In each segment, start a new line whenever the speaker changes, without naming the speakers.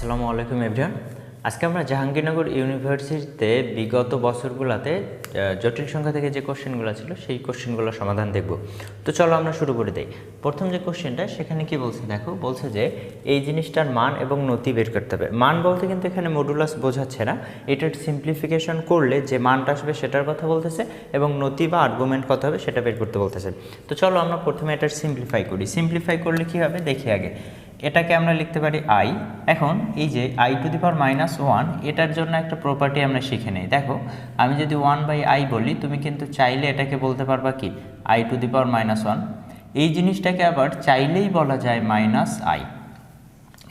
আসসালামু আলাইকুম এভরিওয়ান। আজকে আমরা জাহাঙ্গীরনগর ইউনিভার্সিটিতে বিগত বছরগুলোতে জটিল সংখ্যা থেকে যে কোশ্চেনগুলো ছিল সেই কোশ্চেনগুলোর সমাধান দেখব। তো চলো আমরা শুরু করে দেই। প্রথম যে কোশ্চেনটা সেখানে কি বলছে দেখো, বলছে যে এই জিনিসটার মান এবং নতি বের করতে হবে। মান বলতে কিন্তু এখানে মডুলাস বোঝাচ্ছে না, এটার সিম্পলিফিকেশন করলে যে মানটা আসবে সেটার কথা বলতেছে এবং নতি বা আর্গুমেন্ট কত হবে সেটা বের করতে বলতেছে। তো চলো আমরা প্রথমে এটার সিম্পলিফাই করি। সিম্পলিফাই করলে কী হবে দেখি আগে। এটাকে আমরা লিখতে পারি আই। এখন এই যে আই টু দি পাওয়ার -1 এটার জন্য একটা প্রপার্টি আমরা শিখে নেই। দেখো আমি যদি 1/i বলি, তুমি কিন্তু চাইলে এটাকে বলতে পারবা কি আই টু দি পাওয়ার -1। এই জিনিসটাকে আবার চাইলেই বলা যায় -i।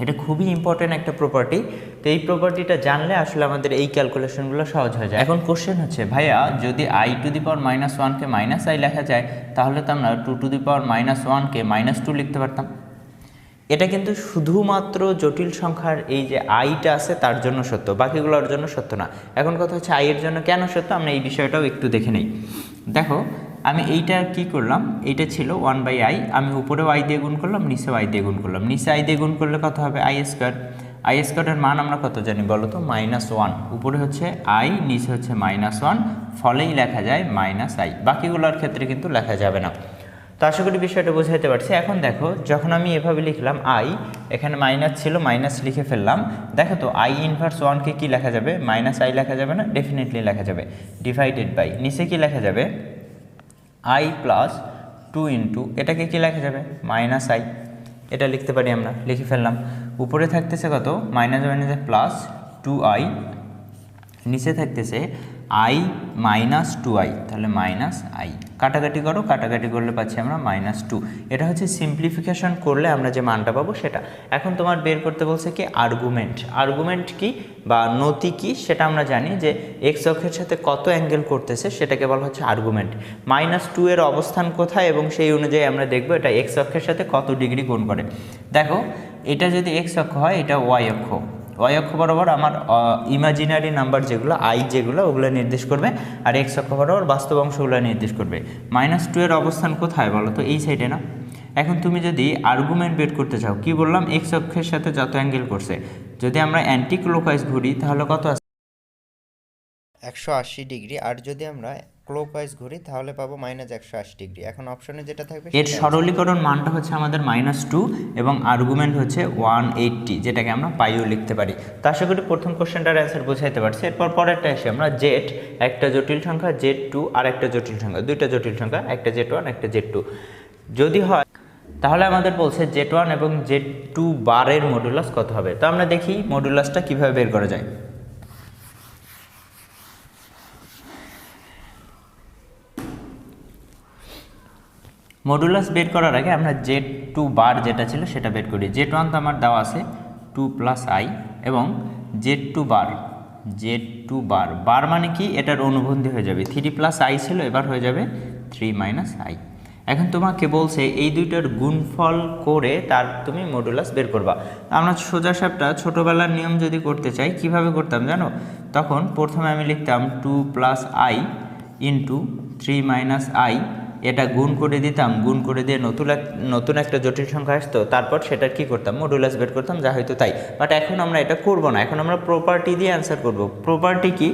এটা খুবই ইম্পর্টেন্ট একটা প্রপার্টি। তো এই প্রপার্টিটা জানলে আসলে আমাদের এই ক্যালকুলেশনগুলো সহজ হয়ে যায়। এখন কোশ্চেন হচ্ছে, ভাইয়া যদি আই টু দি পাওয়ার -1কে -i লেখা যায়, তাহলে তো আমরা 2 টু দি পাওয়ার -1কে -2 লিখতে পারতাম। এটা কিন্তু শুধুমাত্র জটিল সংখ্যার এই যে আইটা আছে তার জন্য সত্য, বাকিগুলোর জন্য সত্য না। এখন কথা হচ্ছে আই এর জন্য কেন সত্য, আমরা এই বিষয়টাও একটু দেখে নেই। দেখো আমি এইটা কি করলাম, এইটা ছিল 1/i, আমি উপরেও আই দিয়ে গুণ করলাম, নিচেও আই দিয়ে গুণ করলাম। নিচে আই দিয়ে গুণ করলে কত হবে i স্কোয়ার। আই স্কোয়ারের মান আমরা কত জানি বলো তো, -1। উপরে হচ্ছে আই, নিচে হচ্ছে -1, ফলেই লেখা যায় -i। বাকিগুলোর ক্ষেত্রে কিন্তু লেখা যাবে না। তো আশা করি বিষয়টা বোঝাইতে পারছি। এখন দেখো যখন আমি এভাবে লিখলাম আই, এখানে মাইনাস ছিল, মাইনাস লিখে ফেললাম। দেখো তো আই ইনভার্স 1কে কী লেখা যাবে, -i লেখা যাবে না, ডেফিনেটলি লেখা যাবে। ডিভাইডেড বাই নিচে কি লেখা যাবে, i প্লাস 2 ইন্টু এটাকে কী লেখা যাবে, -i। এটা লিখতে পারি আমরা, লিখে ফেললাম। উপরে থাকতেছে কত, প্লাস 2i, নিচে থাকতেছে i -2i, তাহলে -i। কাটাকাটি করো, কাটাকাটি করলে পাচ্ছি আমরা -2। এটা হচ্ছে সিম্পলিফিকেশন করলে আমরা যে মানটা পাবো সেটা। এখন তোমার বের করতে বলছে কি আর্গুমেন্ট। আর্গুমেন্ট কি বা নতি কি সেটা আমরা জানি যে এক্স অক্ষের সাথে কত অ্যাঙ্গেল করতেছে সেটাকে বলা হচ্ছে আর্গুমেন্ট। -2 এর অবস্থান কোথায় এবং সেই অনুযায়ী আমরা দেখবো এটা এক্স অক্ষের সাথে কত ডিগ্রি কোণ করে। দেখো এটা যদি এক্স অক্ষ হয়, এটা ওয়াই অক্ষ। ওয়াই অক্ষ বরাবর আমার ইমাজিনারি নাম্বার যেগুলো আই যেগুলো ওগুলো নির্দেশ করবে, আর এক্স অক্ষ বরাবর বাস্তব অংশগুলো নির্দেশ করবে। -2 এর অবস্থান কোথায় বলো তো, এই সাইডে না। এখন তুমি যদি আর্গুমেন্ট বের করতে চাও, কি বললাম, এক্স অক্ষের সাথে যত অ্যাঙ্গেল করছে, যদি আমরা অ্যান্টি ক্লকওয়াইজ ঘুরি তাহলে কত আছে, 180 ডিগ্রি। আর যদি আমরা ক্লকওয়াইজ ঘুরি তাহলে পাবো -180 ডিগ্রি। এখন অপশনে যেটা থাকবে এর সরলীকরণ মানটা হচ্ছে আমাদের -2 এবং আর্গুমেন্ট হচ্ছে 180, যেটাকে আমরা পাইও লিখতে পারি। তো আশা করি প্রথম কোশ্চেনটার অ্যান্সার বোঝাইতে পারছি। এরপর পরেরটা এসে আমরা জেড, একটা জটিল সংখ্যা Z2 আর একটা জটিল সংখ্যা, দুইটা জটিল সংখ্যা, একটা Z1 একটা Z2 যদি হয়, তাহলে আমাদের বলছে Z1 এবং Z2 বারের মডুলাস কত হবে। তো আমরা দেখি মডুলাসটা কিভাবে বের করা যায়। মডুলাস বের করার আগে আমরা Z2 বার যেটা ছিল সেটা বের করি। Z1 তো আমার দেওয়া আছে 2 + i এবং Z2 বার, বার মানে কি, এটার অনুবন্ধী হয়ে যাবে। 3 + i ছিল, এবার হয়ে যাবে 3 - i। এখন তোমাকে বলছে এই দুইটার গুণফল করে তার তুমি মডুলাস বের করবা। আমরা সোজাসাপটা ছোটোবেলার নিয়ম যদি করতে চাই কিভাবে করতাম জানো, তখন প্রথমে আমি লিখতাম 2 + i ইন্টু 3 - i, এটা গুণ করে দিতাম, গুণ করে দিয়ে নতুন একটা জটিল সংখ্যা আসতো, তারপর সেটার কি করতাম, মডুলাস বের করতাম, যা হয়তো তাই। বাট এখন আমরা এটা করব না, এখন আমরা প্রপার্টি দিয়ে অ্যান্সার করব। প্রপার্টি কি,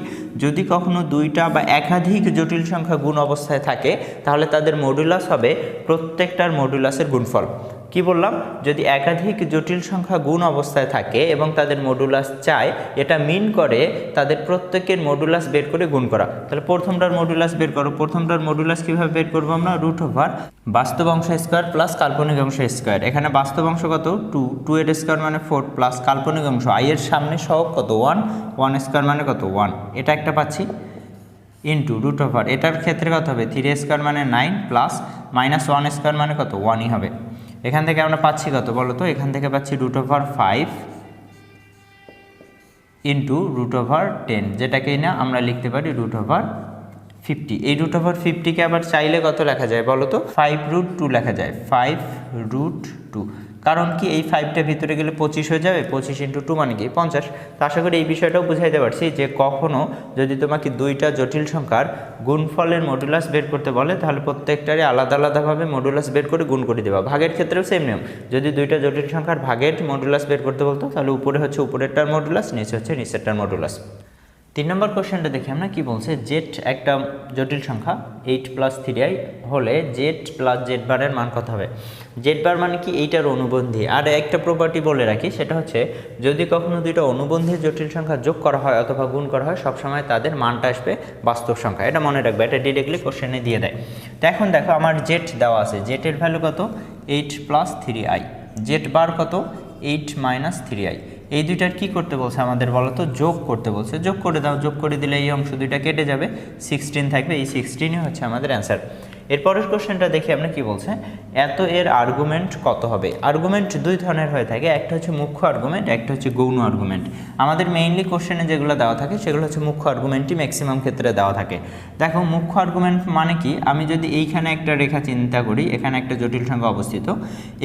যদি কখনো দুইটা বা একাধিক জটিল সংখ্যা গুণ অবস্থায় থাকে তাহলে তাদের মডুলাস হবে প্রত্যেকটার মডুলাসের গুণফল। কি বললাম, যদি একাধিক জটিল সংখ্যা গুণ অবস্থায় থাকে এবং তাদের মডুলাস চায়, এটা মিন করে তাদের প্রত্যেকের মডুলাস বের করে গুণ করা। তাহলে প্রথমটার মডুলাস বের করো। প্রথমটার মডুলাস কিভাবে বের করবো আমরা, √ বাস্তব অংশ স্কোয়ার প্লাস কাল্পনিক অংশ স্কোয়ার। এখানে বাস্তব অংশ কত 2 এর স্কোয়ার মানে 4 প্লাস কাল্পনিক অংশ i এর সামনে সহগ কত 1 স্কোয়ার মানে কত 1, এটা একটা পাচ্ছি, ইন্টু √ এটার ক্ষেত্রে কত হবে 3 স্কোয়ার মানে 9 প্লাস -1 স্কোয়ার মানে কত 1ই হবে। এখান থেকে আমরা পাচ্ছি কত বলো তো, এখান থেকে পাচ্ছি √ 5 ইন্টু √ 10, যেটাকে না আমরা লিখতে পারি √ 50। এই √ 50কে আবার চাইলে কত লেখা যায় বলো তো, 5√2 লেখা যায়, 5√2। কারণ কি এই 5টা ভিতরে গেলে 25 হয়ে যাবে, 25 × 2 মানে কি 50। তো আশা করি এই বিষয়টাও বুঝাইতে পারছি যে কখনো যদি তোমাকে দুইটা জটিল সংখ্যার গুণফলের মডুলাস বের করতে বলে তাহলে প্রত্যেকটারই আলাদা আলাদাভাবে মডুলাস বের করে গুণ করে দেবা। ভাগের ক্ষেত্রেও সেম নিয়ম, যদি দুইটা জটিল সংখ্যার ভাগের মডুলাস বের করতে বলতো তাহলে উপরে হচ্ছে উপরেরটার মডুলাস, নিচে হচ্ছে নিচেরটার মডুলাস। 3 নম্বর কোশ্চেনটা দেখি আমরা কি বলছে, জেড একটা জটিল সংখ্যা 8 + 3i হলে জেড প্লাস জেড বারের মান কত হবে। জেড বার মানে কি এইটার অনুবন্ধী। আর একটা প্রপার্টি বলে রাখি, সেটা হচ্ছে যদি কখনো দুইটা অনুবন্ধী জটিল সংখ্যা যোগ করা হয় অথবা গুণ করা হয় সবসময় তাদের মানটা আসবে বাস্তব সংখ্যা। এটা মনে রাখবে, এটা ডিরেক্টলি কোশ্চেনে দিয়ে দেয়। তো এখন দেখো আমার জেড দেওয়া আছে, জেডের ভ্যালু কত 8 + 3i, জেড বার কত 8 - 3i। এই দুইটার কি করতে বলছে আমাদের বলো তো, যোগ করতে বলছে। যোগ করে দাও, যোগ করে দিলে এই অংশ দুইটা কেটে যাবে, 16 থাকবে। এই 16ই হচ্ছে আমাদের অ্যান্সার। এরপরের কোশ্চেনটা দেখি আমরা কি বলছে, এত এর আর্গুমেন্ট কত হবে। আর্গুমেন্ট দুই ধরনের হয়ে থাকে, একটা হচ্ছে মুখ্য আর্গুমেন্ট, একটা হচ্ছে গৌণ আর্গুমেন্ট। আমাদের মেইনলি কোশ্চেনে যেগুলো দেওয়া থাকে সেগুলো হচ্ছে মুখ্য আর্গুমেন্টই ম্যাক্সিমাম ক্ষেত্রে দেওয়া থাকে। দেখো মুখ্য আর্গুমেন্ট মানে কি, আমি যদি এইখানে একটা রেখা চিন্তা করি, এখানে একটা জটিল সংখ্যা অবস্থিত,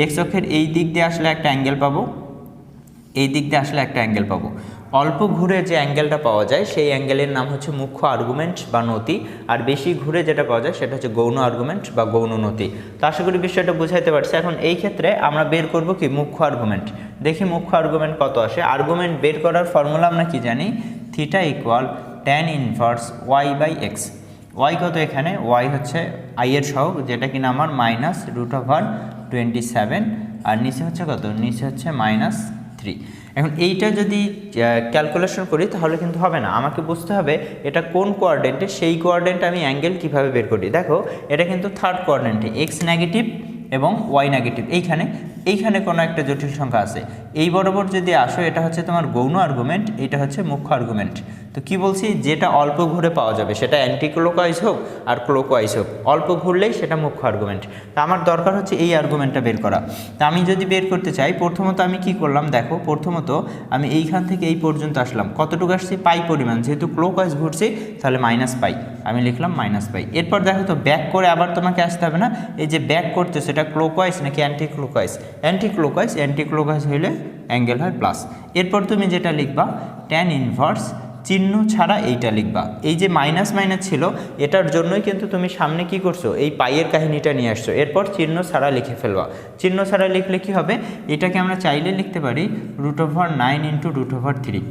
এক্স অক্ষের এই দিক দিয়ে আসলে একটা অ্যাঙ্গেল পাবো, এই দিক দিয়ে আসলে একটা অ্যাঙ্গেল পাবো। অল্প ঘুরে যে অ্যাঙ্গেলটা পাওয়া যায় সেই অ্যাঙ্গেলের নাম হচ্ছে মুখ্য আর্গুমেন্ট বা নতি, আর বেশি ঘুরে যেটা পাওয়া যায় সেটা হচ্ছে গৌণ আর্গুমেন্ট বা গৌণ নতি। তো আশা করি বিষয়টা বুঝাইতে পারছি। এখন এই ক্ষেত্রে আমরা বের করব কি মুখ্য আর্গুমেন্ট। দেখি মুখ্য আর্গুমেন্ট কত আসে। আর্গুমেন্ট বের করার ফর্মুলা আমরা কি জানি, θ = tan ইনভার্স y/x। ওয়াই কত এখানে, ওয়াই হচ্ছে আই এর সহগ, যেটা কিনা আমার -√27, আর নিচে হচ্ছে কত, নিচে হচ্ছে -3। এখন এইটা যদি ক্যালকুলেশন করি তাহলে কিন্তু হবে না, আমাকে বুঝতে হবে এটা কোন কোয়াড্রেন্টে, সেই কোয়াড্রেন্টে আমি অ্যাঙ্গেল কিভাবে বের করি। দেখো এটা কিন্তু থার্ড কোয়াড্রেন্টে, এক্স নেগেটিভ এবং ওয়াই নেগেটিভ। এইখানে কোনো একটা জটিল সংখ্যা আছে, এই বরাবর যদি আসো এটা হচ্ছে তোমার গৌণ আর্গুমেন্ট, এটা হচ্ছে মুখ্য আর্গুমেন্ট। তো কি বলছি, যেটা অল্প ঘুরে পাওয়া যাবে সেটা অ্যান্টি ক্লকওয়াইজ হোক আর ক্লকওয়াইজ হোক, অল্প ঘুরলেই সেটা মুখ্য আর্গুমেন্ট। তো আমার দরকার হচ্ছে এই আর্গুমেন্টটা বের করা। তা আমি যদি বের করতে চাই, প্রথমত আমি কি করলাম, দেখো প্রথমত আমি এইখান থেকে এই পর্যন্ত আসলাম, কতটুকু আসছি পাই পরিমাণ, যেহেতু ক্লকওয়াইজ ঘুরছি তাহলে -পাই, আমি লিখলাম -পাই। এরপর দেখো তো ব্যাক করে আবার তোমাকে আসতে হবে না, এই যে ব্যাক করতে সেটা ক্লকওয়াইজ নাকি অ্যান্টি ক্লকওয়াইজ, অ্যান্টি ক্লকওয়াইজ হইলে অ্যাঙ্গেল হয় প্লাস। এরপর তুমি যেটা লিখবা tan ইনভার্স, চিহ্ন ছাড়া এইটা লিখবা। এই যে মাইনাস ছিল এটার জন্যই কিন্তু তুমি সামনে কি করছো, এই পাইয়ের কাহিনীটা নিয়ে আসছো। এরপর চিহ্ন ছাড়া লিখে ফেলবা। চিহ্ন ছাড়া লিখলে কি হবে, এটাকে আমরা চাইলে লিখতে পারি √9 × √3।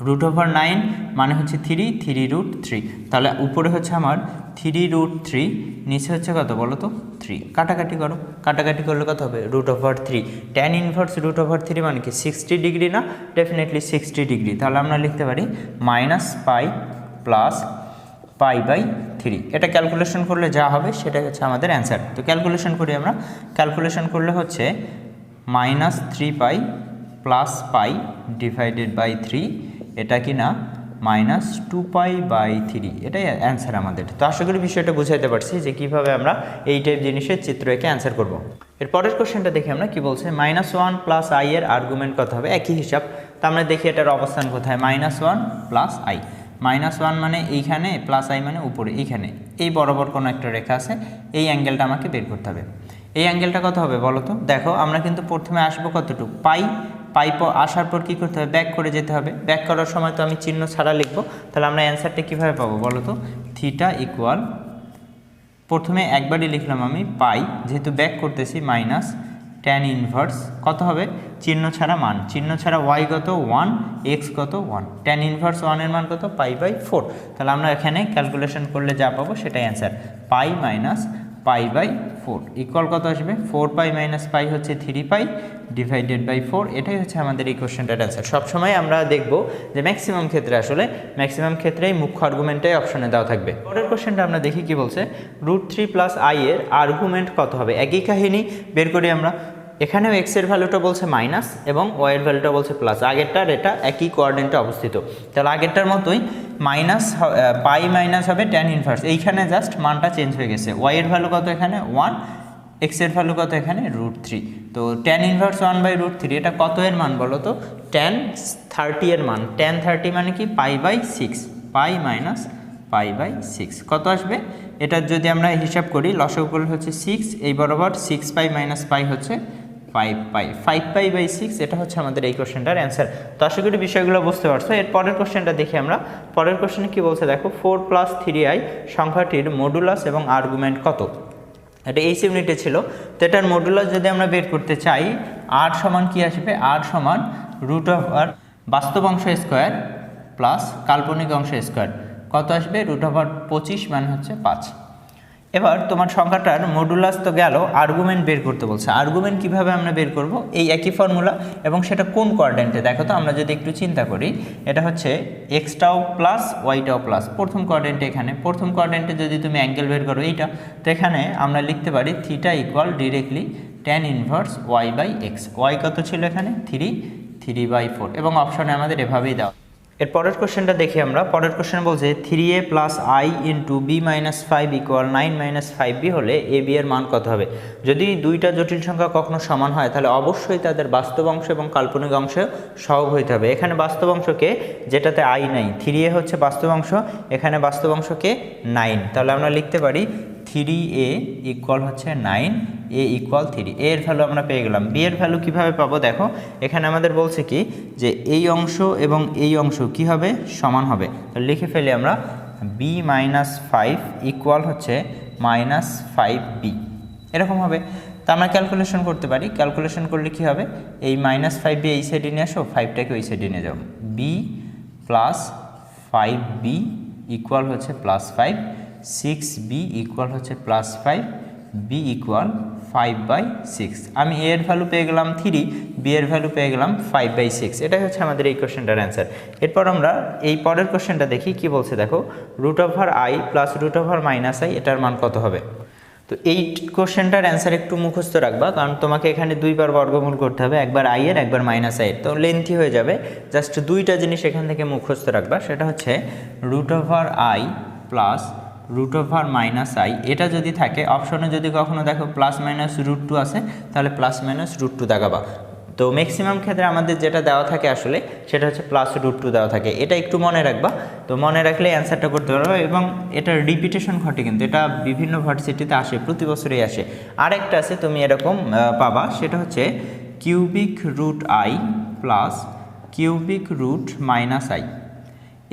√9 মানে হচ্ছে 3√3, তাহলে উপরে হচ্ছে আমার 3√3, নিচে হচ্ছে কত বলো তো 3। কাটাকাটি করো, কাটাকাটি করলে কত হবে √3। tan ইনভার্স √3 মানে কি 60 ডিগ্রি না, ডেফিনেটলি 60 ডিগ্রি। তাহলে আমরা লিখতে পারি -পাই প্লাস π/3। এটা ক্যালকুলেশন করলে যা হবে সেটা হচ্ছে আমাদের অ্যান্সার। তো ক্যালকুলেশন করি আমরা, ক্যালকুলেশন করলে হচ্ছে -3π প্লাস পাই ডিভাইডেড বাই 3, এটা কি না -2π/3, এটাই অ্যান্সার আমাদের। তো আশা করি বিষয়টা বুঝাইতে পারছি যে কীভাবে আমরা এই টাইপ জিনিসের চিত্র এঁকে অ্যান্সার করব। এর পরের কোশ্চেনটা দেখি আমরা কি বলছে, -1 + i এর আর্গুমেন্ট কত হবে, একই হিসাব। তো আমরা দেখি এটার অবস্থান কোথায়, -1 + i, -1 মানে এইখানে, প্লাস i মানে উপরে, এইখানে এই বরাবর কোনো একটা রেখা আছে, এই অ্যাঙ্গেলটা আমাকে বের করতে হবে। এই অ্যাঙ্গেলটা কত হবে বলো তো, দেখো আমরা কিন্তু প্রথমে আসবো কতটুকু পাই আসার পর কী করতে হবে, ব্যাক করে যেতে হবে। ব্যাক করার সময় তো আমি চিহ্ন ছাড়া লিখবো, তাহলে আমরা অ্যান্সারটা কীভাবে পাবো বলো তো, θ = প্রথমে একবারই লিখলাম আমি পাই, যেহেতু ব্যাক করতেছি tan ইনভার্স কত হবে, চিহ্ন ছাড়া মান, চিহ্ন ছাড়া y কত 1, x কত 1, tan ইনভার্স 1 এর মান কত π/4। তাহলে আমরা এখানে ক্যালকুলেশন করলে যা পাবো সেটাই অ্যান্সার, π - π/4 ইকুয়াল কত আসবে, 4π - π হচ্ছে 3π ডিভাইডেড বাই 4। এটাই হচ্ছে আমাদের এই কোশ্চেনটার অ্যান্সার। সবসময় আমরা দেখব যে ম্যাক্সিমাম ক্ষেত্রেই মুখ্য আর্গুমেন্টটাই অপশনে দেওয়া থাকবে। পরের কোশ্চেনটা আমরা দেখি কি বলছে, √3 + i এর আর্গুমেন্ট কত হবে। একই কাহিনী বের করি আমরা, এখানেও x এর ভ্যালুটা বলছে মাইনাস এবং y এর ভ্যালুটা বলছে প্লাস। আগেরটার এটা একই কোঅর্ডিনেটে অবস্থিত, তাহলে আগেরটার মতোই পাই মাইনাস হবে tan ইনভার্স, এইখানে জাস্ট মানটা চেঞ্জ হয়ে গেছে। y এর ভ্যালু কত এখানে 1, x এর ভ্যালু কত এখানে √3। তো tan ইনভার্স 1/√3 এটা কত এর মান বলো তো, tan 30 এর মান। tan 30 মানে কি π/6, পাই মাইনাস π/6 কত আসবে, এটা যদি আমরা হিসাব করি লসাগু করলে হচ্ছে 6, এই বরাবর 6π - π হচ্ছে 5π/6 এটা হচ্ছে আমাদের এই কোশ্চেনটার অ্যান্সার। তো আশা করি বিষয়গুলো বুঝতে পারছো। এর পরের কোশ্চেনটা দেখি আমরা। পরের কোশ্চেনে কি বলছে দেখো, 4 + 3i সংখ্যাটির মডুলাস এবং আর্গুমেন্ট কত? এটা এই ইউনিটে ছিল। তো এটার মডুলাস যদি আমরা বের করতে চাই, r সমান কি আসবে, r সমান √r বাস্তব অংশ স্কোয়ার প্লাস কাল্পনিক অংশ স্কোয়ার, কত আসবে, √25 মানে হচ্ছে 5। এবার তোমার সংখ্যাটার মডুলাস তো গেল, আর্গুমেন্ট বের করতে বলছে। আর্গুমেন্ট কিভাবে আমরা বের করব, এই একই ফর্মুলা, এবং সেটা কোন কোয়াড্রেন্টে দেখো তো। আমরা যদি একটু চিন্তা করি, এটা হচ্ছে এক্সটাও প্লাস ওয়াইটাও প্লাস, প্রথম কোয়াড্রেন্টে। এখানে প্রথম কোয়াড্রেন্টে যদি তুমি অ্যাঙ্গেল বের করো এইটা, তো এখানে আমরা লিখতে পারি theta equal directly tan inverse y/x। Y কত ছিল এখানে, 3/4, এবং অপশনে আমাদের এভাবেই দাও। এর পরের কোশ্চেনটা দেখি আমরা। পরের কোশ্চেন বলছে 3a + i × b - 5 = 9 - 5b হলে ab এর মান কত হবে? যদি দুইটা জটিল সংখ্যা কখনো সমান হয়, তাহলে অবশ্যই তাদের বাস্তব অংশ এবং কাল্পনিক অংশ সহগ হইতে হবে। এখানে বাস্তব অংশকে, যেটাতে i নাই, 3a হচ্ছে বাস্তব অংশ, এখানে বাস্তব অংশকে 9, তাহলে আমরা লিখতে পারি 3a ইকুয়াল হচ্ছে 9, a ইকুয়াল 3। a এর ভ্যালু আমরা পেয়ে গেলাম। b এর ভ্যালু কীভাবে পাবো দেখো, এখানে আমাদের বলছে কি যে এই অংশ এবং এই অংশ কি হবে, সমান হবে। তাহলে লিখে ফেলি আমরা b - 5 ইকুয়াল হচ্ছে -5b, এরকম হবে। তা আমরা ক্যালকুলেশন করতে পারি। ক্যালকুলেশন করলে কি হবে, এই -5b এই সাইডে নিয়ে আসো, 5টাকে ওই সাইডে নিয়ে যাও। b + 5b ইকুয়াল হচ্ছে +5, 6b ইকুয়াল হচ্ছে +5, b ইকুয়াল 5/6। আমি a এর ভ্যালু পেয়ে গেলাম 3, b এর ভ্যালু পেয়ে গেলাম 5/6। এটাই হচ্ছে আমাদের এই কোশ্চেনটার অ্যান্সার। এরপর আমরা এই পরের কোশ্চেনটা দেখি কি বলছে দেখো, √i + √-i এটার মান কত হবে? তো এই কোশ্চেনটার অ্যান্সার একটু মুখস্থ রাখবা, কারণ তোমাকে এখানে দুইবার বর্গমূল করতে হবে, একবার i এর, একবার -i এর। তো লেন্থি হয়ে যাবে, জাস্ট দুইটা জিনিস এখান থেকে মুখস্থ রাখবা। সেটা হচ্ছে √i + √-i, এটা যদি থাকে, অপশনে যদি কখনো দেখো +-√2 আছে, তাহলে +-√2 দাগাবা। তো ম্যাক্সিমাম ক্ষেত্রে আমাদের যেটা দেওয়া থাকে আসলে সেটা হচ্ছে +√2 দেওয়া থাকে, এটা একটু মনে রাখবা। তো মনে রাখলে অ্যান্সারটা করতে পারবে, এবং এটার রিপিটেশন ঘটে, কিন্তু এটা বিভিন্ন ভার্সিটিতে আসে, প্রতি বছরই আসে। আরেকটা আছে তুমি এরকম পাবা, সেটা হচ্ছে √i + √-i,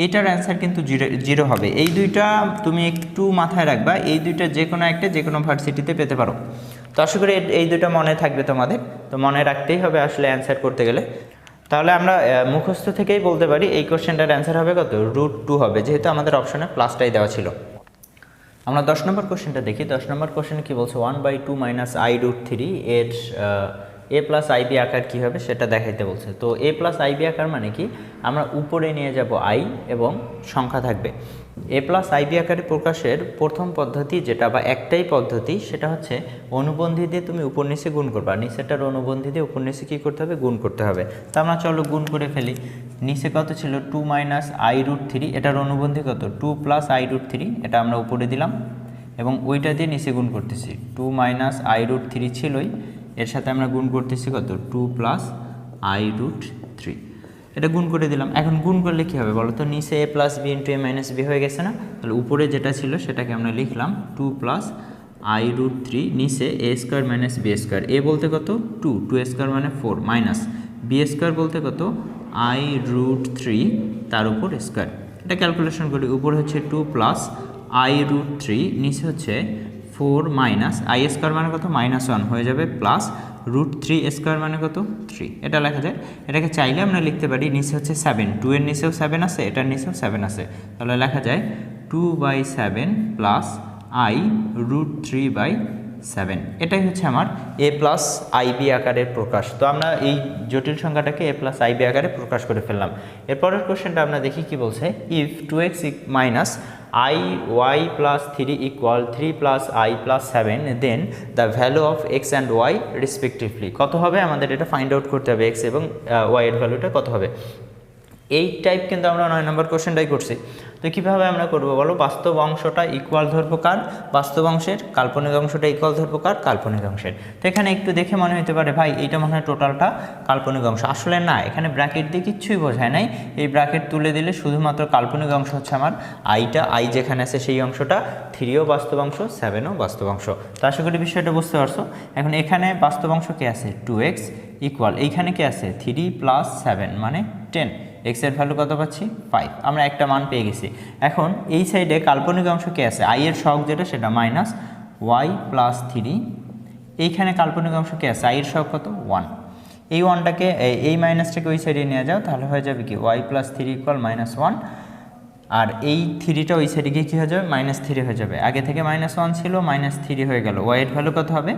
এটার অ্যান্সার কিন্তু 0 হবে। এই দুইটা তুমি একটু মাথায় রাখবা, এই দুইটা যে কোনো একটা যে কোনো ভার্সিটিতে পেতে পারো। তো আশা করি এই দুটো মনে থাকবে তোমাদের। তো মনে রাখতেই হবে আসলে অ্যান্সার করতে গেলে। তাহলে আমরা মুখস্থ থেকেই বলতে পারি এই কোশ্চেনটার অ্যান্সার হবে কত, √2 হবে, যেহেতু আমাদের অপশনে প্লাসটাই দেওয়া ছিল। আমরা 10 নম্বর কোশ্চেনটা দেখি। 10 নম্বর কোশ্চেনে কি বলছে, 1/2 - i√3 এর a + ib আকার কী হবে সেটা দেখাইতে বলছে। তো a + ib আকার মানে কি, আমরা উপরে নিয়ে যাব i এবং সংখ্যা থাকবে। a + ib আকারে প্রকাশের প্রথম পদ্ধতি যেটা, বা একটাই পদ্ধতি, সেটা হচ্ছে অনুবন্ধী দিয়ে তুমি উপর নিচে গুণ করবা। নিচেরটার অনুবন্ধী দিয়ে উপর নিচে কী করতে হবে, গুণ করতে হবে। তো আমরা চলো গুণ করে ফেলি। নিচে কত ছিল, 2 - i√3, এটার অনুবন্ধী কত, 2 + i√3, এটা আমরা উপরে দিলাম, এবং ওইটা দিয়ে নিচে গুণ করতেছি। 2 - i√3 ছিলই, এর সাথে আমরা গুণ করতেছি কত, 2 + i√3, এটা গুণ করে দিলাম। এখন গুণ করলে কী হবে বলো তো, নিচে a + b × a - b হয়ে গেছে না? তাহলে উপরে যেটা ছিল সেটাকে আমরা লিখলাম 2 + i√3, নিচে a² - b², a বলতে কত, 2, 2² মানে 4, মাইনাস b² বলতে কত, i√3 তার উপর স্কোয়ার। এটা ক্যালকুলেশন করি, উপরে হচ্ছে 2 + i√3, নিচে হচ্ছে 4 মাইনাস i² মানে কত, -1 হয়ে যাবে, প্লাস √3² মানে কত, 3, এটা লেখা যায়। এটাকে চাইলে আমরা লিখতে পারি, নিচে হচ্ছে 7, 2 এর নিচেও 7 আছে, এটার নিচেও 7 আছে, তাহলে লেখা যায় 2/7 + i√3/7। এটাই হচ্ছে আমার a + ib আকারের প্রকাশ। তো আমরা এই জটিল সংখ্যাটাকে a + ib আকারে প্রকাশ করে ফেললাম। এরপরের কোশ্চেনটা আমরা দেখি কি বলছে, if 2x - iy + 3 = 3 + i + 7, then the value of x and y respectively. কত হবে আমাদের এটা ফাইন্ড আউট করতে হবে, x এবং y এর ভ্যালুটা কত হবে। এই টাইপ কিন্তু আমরা 9 নম্বর কোশ্চেনটাই করছি। তো কীভাবে আমরা করবো বলো, বাস্তব অংশটা ইকুয়াল ধরবো কার, বাস্তব অংশের, কাল্পনিক অংশটা ইকুয়াল ধরবো কার, কাল্পনিক অংশের। তো এখানে একটু দেখে মনে হতে পারে ভাই এইটা মনে হয় টোটালটা কাল্পনিক অংশ, আসলে না, এখানে ব্র্যাকেট দিয়ে কিচ্ছুই বোঝায় নাই। এই ব্র্যাকেট তুলে দিলে শুধুমাত্র কাল্পনিক অংশ হচ্ছে আমার আইটা, আই যেখানে আছে সেই অংশটা, 3ও বাস্তব অংশ, 7ও বাস্তব অংশ। তো আশা করি বিষয়টা বুঝতে পারছো। এখন এখানে বাস্তব অংশ কে আছে 2x ইকুয়াল, এইখানে কে আছে 3 + 7 মানে 10, x এর ভ্যালু কত পাচ্ছি 5, আমরা একটা মান পেয়ে গেছি। এখন এই সাইডে কাল্পনিক অংশ কে আছে, i এর সহগ যেটা সেটা -y + 3, এইখানে কাল্পনিক অংশ কে আছে, i এর সহগ কত 1, এই 1টাকে এই মাইনাসটাকে ওই সাইডে নিয়ে যাও, তাহলে হয়ে যাবে কি y + 3 = -1, আর এই 3টা ওই সাইডে গিয়ে কী হয়ে যাবে -3 হয়ে যাবে, আগে থেকে -1 ছিল -3 হয়ে গেল, y এর ভ্যালু কত হবে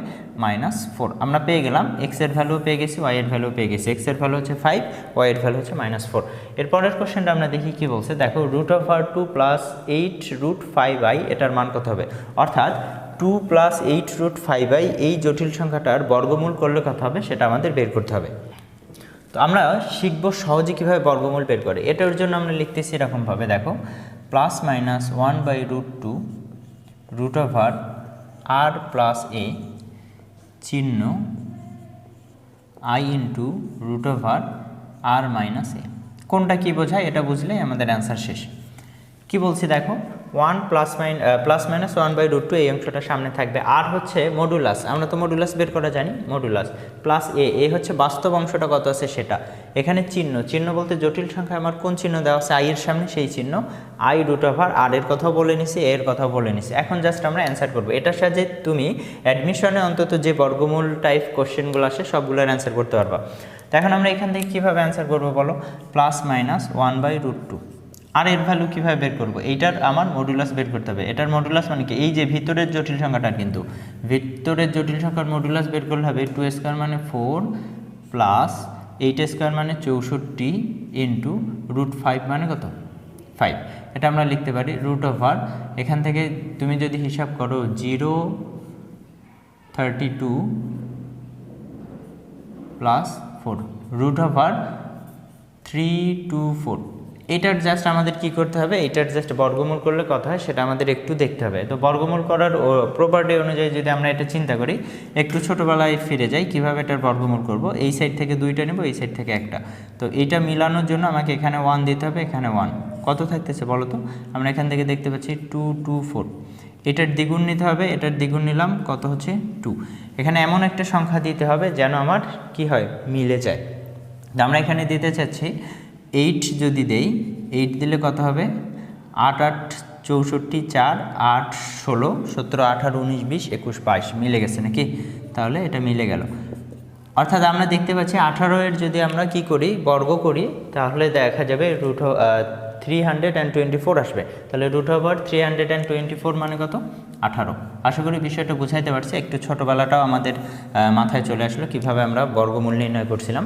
-4, আমরা পেয়ে গেলাম x এর ভ্যালু পেয়ে গেছি, y এর ভ্যালু পেয়ে গেছি, x এর ভ্যালু হচ্ছে 5, y এর ভ্যালু হচ্ছে -4। এরপরের কোশ্চেনটা আমরা দেখি কি বলছে, দেখো √2 + 8√5i এটার মান কত হবে, অর্থাৎ 2 + 8√5i এই জটিল সংখ্যাটার বর্গমূল করলে কত হবে সেটা আমাদের বের করতে হবে। তো আমরা শিখব সহজে কীভাবে বর্গমূল বের করে। এটার জন্য আমরা লিখতেছি এরকমভাবে, দেখো +-1/√2 √r + a চিহ্ন i × √r - a, কোনটা কি বোঝায় এটা বুঝলেই আমাদের অ্যান্সার শেষ। কি বলছি দেখো, 1 ± 1/√2 এই অংশটা সামনে থাকবে, আর হচ্ছে মডুলাস, আমরা তো মডুলাস বের করা জানি, মডুলাস প্লাস এ হচ্ছে বাস্তব অংশটা কত আছে সেটা। এখানে চিহ্ন বলতে জটিল সংখ্যা আমার কোন চিহ্ন দেওয়া আছে, i এর সামনে সেই চিহ্ন, i √r এর কথাও বলে নিছি, এর কথাও বলে নিছি। এখন জাস্ট আমরা অ্যান্সার করবো, এটার সাহায্যে তুমি অ্যাডমিশনে অন্তত যে বর্গমূল টাইপ কোশ্চেনগুলো আসে সবগুলোর অ্যান্সার করতে পারবা। তো এখন আমরা এখান থেকে কীভাবে অ্যান্সার করবো বলো, +-1/√2, আর এর ভ্যালু কীভাবে বের করবো, এইটার আমার মডুলাস বের করতে হবে। এটার মডুলাস মানে কি, এই যে ভিতরের জটিল সংখ্যাটা, কিন্তু ভিতরের জটিল সংখ্যার মডুলাস বের করলে হবে 2² মানে 4 + 8² মানে 64 × √5 মানে কত 5, এটা আমরা লিখতে পারি √, এখান থেকে তুমি যদি হিসাব করো 032 + 4 √324, এটার জাস্ট আমাদের কি করতে হবে, এটার জাস্ট বর্গমূল করলে কথা হয় সেটা আমাদের একটু দেখতে হবে। তো বর্গমূল করার প্রপার্টি অনুযায়ী যদি আমরা এটা চিন্তা করি, একটু ছোটোবেলায় ফিরে যাই, কিভাবে এটার বর্গমূল করব, এই সাইড থেকে 2টা নেব, এই সাইড থেকে 1টা, তো এইটা মিলানোর জন্য আমাকে এখানে 1 দিতে হবে, এখানে 1, কত থাকতেছে বলো তো, আমরা এখান থেকে দেখতে পাচ্ছি 224, এটার দ্বিগুণ নিতে হবে, এটার দ্বিগুণ নিলাম কত হচ্ছে 2, এখানে এমন একটা সংখ্যা দিতে হবে যেন আমার কি হয় মিলে যায়। তো আমরা এখানে দিতে চাচ্ছি 8, যদি দেই 8 দিলে কত হবে 8 8 64 4 8 16 17 18 19 20 21 22, মিলে গেছে নাকি, তাহলে এটা মিলে গেল। অর্থাৎ আমরা দেখতে পাচ্ছি 18 এর যদি আমরা কি করি বর্গ করি, তাহলে দেখা যাবে √324 আসবে, তাহলে √324 মানে কত 18। আশা করি বিষয়টা বুঝাইতে পারছি, একটু ছোটোবেলাটাও আমাদের মাথায় চলে আসলো কীভাবে আমরা বর্গমূল নির্ণয় করছিলাম।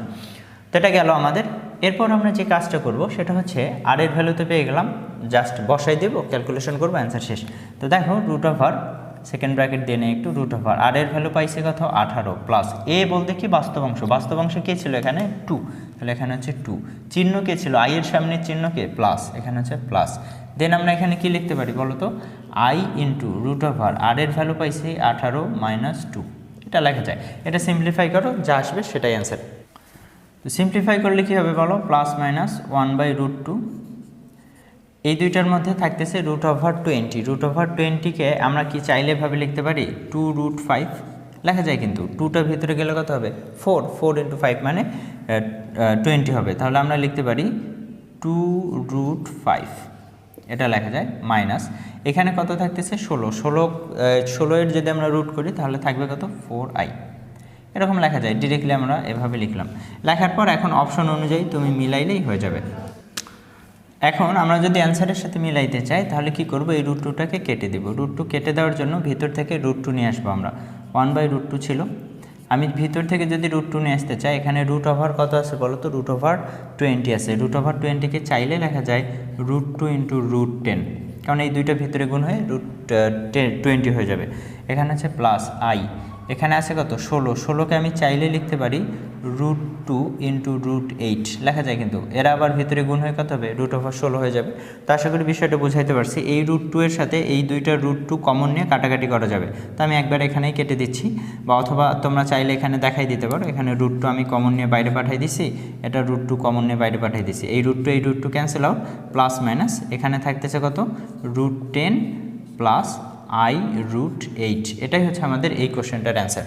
তো এটা গেল আমাদের। এরপর আমরা যে কাজটা করব সেটা হচ্ছে আর এর ভ্যালুতে পেয়ে গেলাম, জাস্ট বসাই দেবো, ক্যালকুলেশন করবো, অ্যান্সার শেষ। তো দেখো √, সেকেন্ড ব্র্যাকেট দিয়ে একটু √, আর এর ভ্যালু পাইছে কত 18 প্লাস এ বলতে কি বাস্তব অংশ কে ছিল এখানে 2, তাহলে এখানে হচ্ছে 2, চিহ্ন কে ছিল i এর সামনের চিহ্ন কে প্লাস, এখানে হচ্ছে প্লাস, দেন আমরা এখানে কি লিখতে পারি বলো তো, i × √, আর এর ভ্যালু পাইছি 18 - 2, এটা লেখা যায়। এটা সিম্পলিফাই করো, যা আসবে সেটাই অ্যান্সার। তো সিম্পলিফাই করলে কী হবে বলো, +-1/√2, এই দুইটার মধ্যে থাকতেছে √20, √20কে আমরা কি চাইলে এভাবে লিখতে পারি 2√5 লেখা যায়, কিন্তু 2টার ভিতরে গেলে কত হবে 4 × 5 মানে 20 হবে, তাহলে আমরা লিখতে পারি 2√5, এটা লেখা যায় মাইনাস, এখানে কত থাকতেছে 16 এর যদি আমরা রুট করি তাহলে থাকবে কত 4i, এরকম লেখা যায়। ডিরেক্টলি আমরা এভাবে লিখলাম, লেখার পর এখন অপশন অনুযায়ী তুমি মিলাইলেই হয়ে যাবে। এখন আমরা যদি অ্যান্সারের সাথে মিলাইতে চাই তাহলে কি করব, এই √2টাকে কেটে দেব। √2 কেটে দেওয়ার জন্য ভিতর থেকে √2 নিয়ে আসবো আমরা, 1/√2 ছিল, আমি ভিতর থেকে যদি √2 নিয়ে আসতে চাই, এখানে √, কত আছে বলো তো, √20 আছে, √20কে চাইলে লেখা যায় √2 × √10, কারণ এই দুইটা ভিতরে গুণ হয়ে √20 হয়ে যাবে। এখানে আছে প্লাস i,
এখানে আছে কত 16, 16কে আমি চাইলে লিখতে পারি √2 ইন্টু √8 লেখা যায়, কিন্তু এরা আবার ভিতরে গুণ হয়ে কত হবে √16 হয়ে যাবে। তো আশা করি বিষয়টা বুঝাইতে পারছি। এই √2 এর সাথে এই দুইটা √2 কমন নিয়ে কাটাকাটি করা যাবে, তো আমি একবার এখানেই কেটে দিচ্ছি, বা অথবা তোমরা চাইলে এখানে দেখাই দিতে পারো, এখানে √2 আমি কমন নিয়ে বাইরে পাঠিয়ে দিছি, এটা √2 কমন নিয়ে বাইরে পাঠিয়ে দিছি, এই √2 ক্যান্সেল আউট, প্লাস মাইনাস এখানে থাকতেছে কত √10 প্লাস i√8। এটাই হচ্ছে আমাদের এই কোশ্চেনটার অ্যান্সার।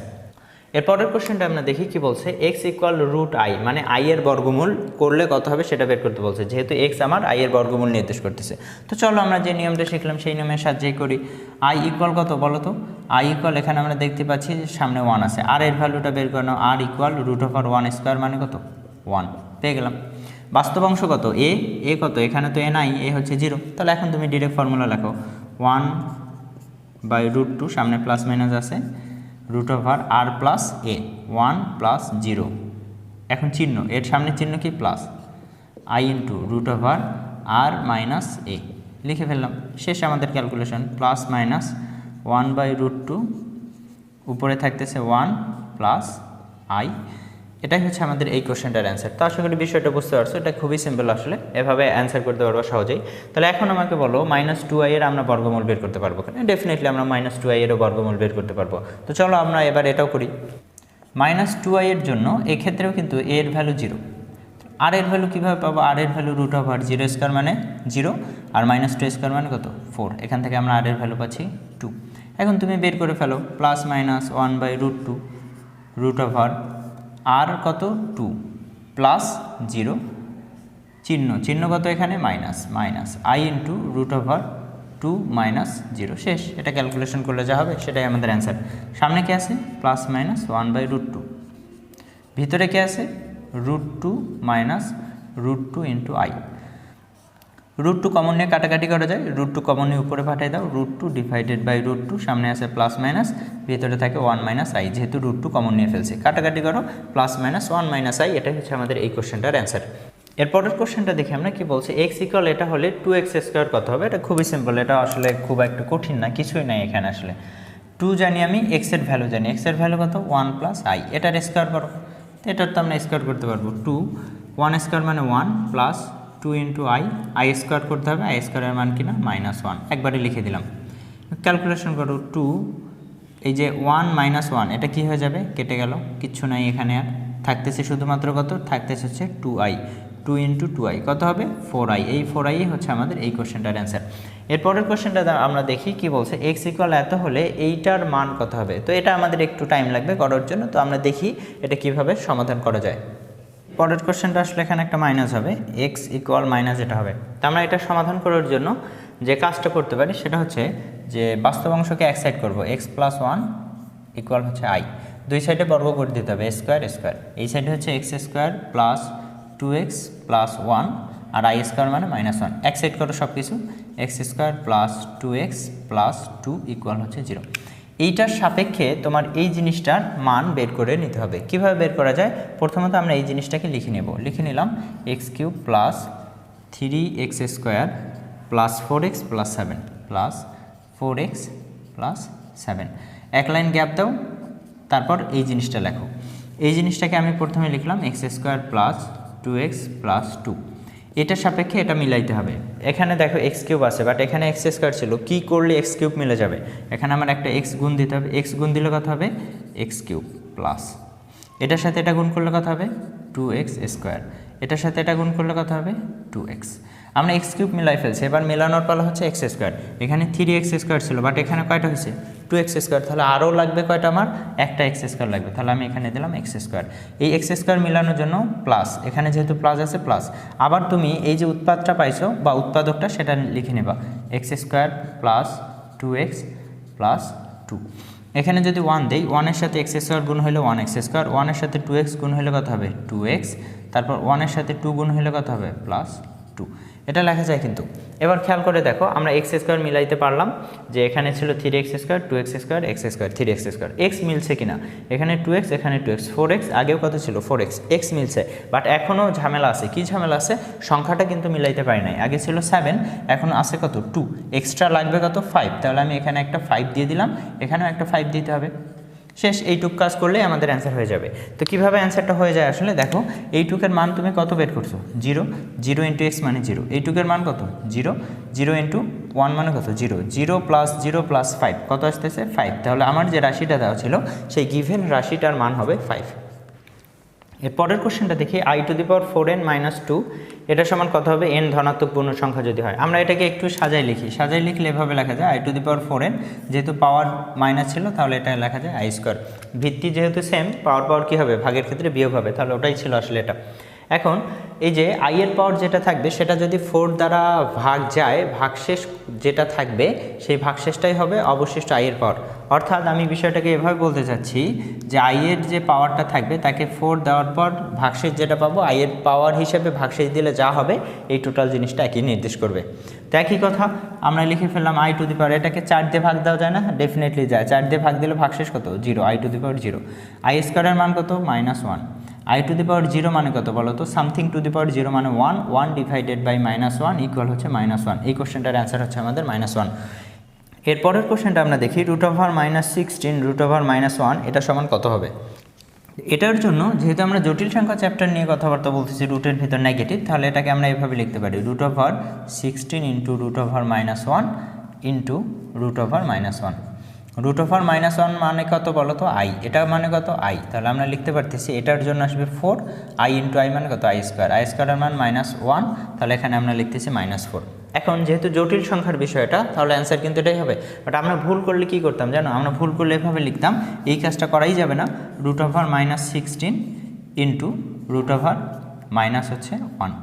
এরপরের কোশ্চেনটা আমরা দেখি কি বলছে, x ইকুয়াল √i, মানে i এর বর্গমূল করলে কত হবে সেটা বের করতে বলছে, যেহেতু x আমার i এর বর্গমূল নির্দেশ করতেছে। তো চলো আমরা যে নিয়মটা শিখলাম সেই নিয়মের সাহায্যেই করি। i ইকুয়াল কত বলো তো, i ইকুয়াল এখানে আমরা দেখতে পাচ্ছি সামনে 1 আছে, আর এর ভ্যালুটা বের করে নাও, r ইকুয়াল √1² মানে কত 1, পেয়ে গেলাম। বাস্তব অংশ কত a কত, এখানে তো a নাই, a হচ্ছে 0, তাহলে এখন তুমি ডিরেক্ট ফর্মুলা লেখো 1/√2, সামনে প্লাস মাইনাস আছে, √r প্লাস a, 1 প্লাস 0, এখন চিহ্ন এর সামনে চিহ্ন কি plus, i into √r minus a লিখে ফেললাম। শেষ আমাদের ক্যালকুলেশন, প্লাস মাইনাস 1/√2, উপরে থাকতেছে 1 প্লাস i। এটাই হচ্ছে আমাদের এই কোশ্চেনটার অ্যান্সার। তো আশা করি বিষয়টা বুঝতে পারছো, এটা খুবই সিম্পল আসলে, এভাবে অ্যান্সার করতে পারবো সহজেই। তাহলে এখন আমাকে বলো -2i এর আমরা বর্গমূল বের করতে পারবো কিনা? ডেফিনেটলি আমরা -2i এরও বর্গমূল বের করতে পারবো। তো চলো আমরা এবার এটাও করি। -2i এর জন্য এক্ষেত্রেও কিন্তু a এর ভ্যালু 0, আর এর ভ্যালু কীভাবে পাবো, আর এর ভ্যালু √0² মানে 0, আর -2² মানে কত 4, এখান থেকে আমরা আর এর ভ্যালু পাচ্ছি 2। এখন তুমি বের করে ফেলো, প্লাস মাইনাস 1/√2 আর কত 2 প্লাস 0, চিহ্ন কত এখানে মাইনাস i ইন্টু √2 মাইনাস 0, শেষ। এটা ক্যালকুলেশন করলে যা হবে সেটাই আমাদের অ্যান্সার। সামনে কি আছে প্লাস মাইনাস 1/√2, ভিতরে কি আছে √2 মাইনাস √2 ইন্টু i, √2 কমন নিয়ে কাটাকাটি করা যায়, √2 কমন নিয়ে উপরে পাঠিয়ে দাও, √2 ডিভাইডেড বাই √2, সামনে আছে প্লাস মাইনাস, ভিতরে থাকে 1 মাইনাস i, যেহেতু √2 কমন নিয়ে ফেলছে, কাটাকাটি করো, প্লাস মাইনাস 1 মাইনাস i, এটাই হচ্ছে আমাদের এই কোশ্চেনটার অ্যান্সার। এরপরের কোশ্চেনটা দেখি আমরা কি বলছে, x ইকুয়াল এটা হলে 2x² কত হবে? এটা খুবই সিম্পল, এটা আসলে খুব একটা কঠিন না, কিছুই নাই এখানে আসলে। 2 জানি আমি, x এর ভ্যালু জানি, x এর ভ্যালু কত 1 প্লাস i, এটার স্কোয়ার করো, এটার তো আমরা স্কোয়ার করতে পারবো, 1² মানে 1 প্লাস 2 ইন্টু i স্কোয়ার করতে হবে, i স্কোয়ারের মান কিনা -1, একবারে লিখে দিলাম। ক্যালকুলেশন করো, 2 এই যে 1 মাইনাস 1 এটা কি হয়ে যাবে, কেটে গেল, কিচ্ছু নাই এখানে, আর থাকতেছে শুধুমাত্র কত, থাকতেছে হচ্ছে 2i, 2 ইন্টু 2i কত হবে 4i, এই 4i হচ্ছে আমাদের এই কোশ্চেনটার অ্যান্সার। এরপরের কোশ্চেনটা আমরা দেখি কি বলছে, x ইকুয়াল এত হলে এইটার মান কত হবে? তো এটা আমাদের একটু টাইম লাগবে করার জন্য, তো আমরা দেখি এটা কিভাবে সমাধান করা যায়। পরের কোশ্চেনটা আসলে এখানে একটা মাইনাস হবে, x ইকুয়াল মাইনাস এটা হবে। তো আমরা এটা সমাধান করার জন্য যে কাজটা করতে পারি সেটা হচ্ছে যে বাস্তব অংশকে এক সাইড করবো, x প্লাস 1 ইকুয়াল হচ্ছে i, দুই সাইডে বর্গ করে দিতে হবে, স্কোয়ার, এই সাইডে হচ্ছে x² প্লাস 2x প্লাস 1 আর i² মানে -1, এক সাইড করো সব কিছু, x² plus 2x plus 2 equal হচ্ছে 0। এইটার সাপেক্ষে তোমার এই জিনিসটার মান বের করে নিতে হবে। কিভাবে বের করা যায়? প্রথমত আমরা এই জিনিসটাকে লিখে নিলাম, x³ plus 3x² plus 4x plus 7 plus 4x plus 7, এক লাইন গ্যাপ দাও, তারপর এই জিনিসটা লেখো। এই জিনিসটাকে আমি প্রথমে লিখলাম x² প্লাস 2x প্লাস 2, এটার সাপেক্ষে এটা মিলাইতে হবে। এখানে দেখো x³ আছে, বাট এখানে x² ছিল, কি করলে x³ মিলে যাবে? এখানে আমার একটা x গুণ দিতে হবে, x গুণ দিলে কত হবে x³ প্লাস, এটার সাথে এটা গুণ করলে কত হবে 2x², এটার সাথে এটা গুণ করলে কত হবে 2x। আমরা x³ মিলাই ফেলছি, এবার মেলানোর পালা হচ্ছে x²। এখানে 3x² ছিল, বাট এখানে কয়টা হয়েছে 2x², তাহলে আরও লাগবে কয়টা, আমার একটা x² লাগবে, তাহলে আমি এখানে দিলাম x²। এই x² মিলানোর জন্য প্লাস, এখানে যেহেতু প্লাস আছে প্লাস, আবার তুমি এই যে উৎপাদটা পাইছো বা উৎপাদকটা সেটা লিখে নেবা, x² প্লাস 2x প্লাস 2। এখানে যদি 1 দেই, 1 এর সাথে x² গুণ হলে 1x², 1 এর সাথে 2x গুণ হলে কত হবে 2x, তারপর 1 এর সাথে 2 গুণ হলে কত হবে প্লাস 2, এটা লেখা যায় কিন্তু। এবার খেয়াল করে দেখো, আমরা x² মিলাইতে পারলাম, যে এখানে ছিল 3x², 2x², x², 3x², x মিলছে কিনা, এখানে 2x, এখানে 2x, 4x, আগেও কত ছিল 4x, x মিলছে, বাট এখনও ঝামেলা আছে। কি ঝামেলা আছে? সংখ্যাটা কিন্তু মিলাইতে পারি নাই, আগে ছিল 7, এখন আছে কত 2, এক্সট্রা লাগবে কত 5, তাহলে আমি এখানে একটা 5 দিয়ে দিলাম, এখানেও একটা 5 দিতে হবে। শেষ। এইটুক কাজ করলেই আমাদের অ্যান্সার হয়ে যাবে। তো কীভাবে অ্যান্সারটা হয়ে যায় আসলে দেখো, এইটুকের মান তুমি কত বের করছো, 0, 0 ইন্টু এক্স মানে 0, এইটুকের মান কত 0, 0 ইন্টু 1 মানে কত 0, 0 প্লাস 0 প্লাস 5 কত আসতেছে 5। তাহলে আমার যে রাশিটা দেওয়া ছিল সেই গিভেন রাশিটার মান হবে 5। এর পরের কোশ্চেনটা দেখি, i⁴n - 2 এটা সমান কত হবে n ধনাত্মক পূর্ণ সংখ্যা যদি হয়। আমরা এটাকে একটু সাজাই লিখি, সাজাই লিখলে এভাবে লেখা যায় i⁴n, যেহেতু পাওয়ার মাইনাস ছিল তাহলে এটা লেখা যায় i²। ভিত্তি যেহেতু সেম, পাওয়ার কী হবে, ভাগের ক্ষেত্রে বিয়োগ হবে, তাহলে ওটাই ছিল আসলে এটা। এখন এই যে i এর পাওয়ার যেটা থাকবে সেটা যদি 4 দ্বারা ভাগ যায়, ভাগশেষ যেটা থাকবে সেই ভাগশেষটাই হবে অবশিষ্ট i এর পাওয়ার। অর্থাৎ আমি বিষয়টাকে এভাবে বলতে চাচ্ছি যে i এর যে পাওয়ারটা থাকবে তাকে 4 দেওয়ার পর ভাগশেষ যেটা পাবো i এর পাওয়ার হিসেবে ভাগশেষ দিলে যা হবে এই টোটাল জিনিসটা একই নির্দেশ করবে। তো একই কথা আমরা লিখে ফেললাম i টু দি পাওয়ার, এটাকে 4 দিয়ে ভাগ দেওয়া যায় না, ডেফিনেটলি যায়, 4 দিয়ে ভাগ দিলে ভাগশেষ কত 0, i two the power 0, i² এর মান কত -1, i টু দি পাওয়ার 0 মানে কত বলো তো, সামথিং টু দি পাওয়ার 0 মানে 1, 1 ডিভাইডেড বাই -1 ইকুয়াল হচ্ছে -1। এই কোশ্চেনটার অ্যান্সার হচ্ছে আমাদের -1। এরপরের কোশ্চেনটা আমরা দেখি, √−16 √−1 এটা সমান কত হবে। এটার জন্য যেহেতু আমরা জটিল সংখ্যা চ্যাপ্টার নিয়ে কথাবার্তা বলতেছি, রুটের ভিতর নেগেটিভ, তাহলে এটাকে আমরা এভাবে লিখতে পারি √16 ইন্টু √−1 ইন্টু √−1। √−1 মানে কত বলো তো i, এটা মানে কত i, তাহলে আমরা লিখতে পারতেছি এটার জন্য আসবে 4, i ইন্টু i মানে কত i², i² এর মান -1, তাহলে এখানে আমরা লিখতেছি -4। এখন যেহেতু জটিল সংখ্যার বিষয়টা, তাহলে অ্যান্সার কিন্তু এটাই হবে। বাট আমরা ভুল করলে কি করতাম জানো, আমরা ভুল করলে এভাবে লিখতাম, এই কাজটা করাই যাবে না, √−16 ইন্টু √−1,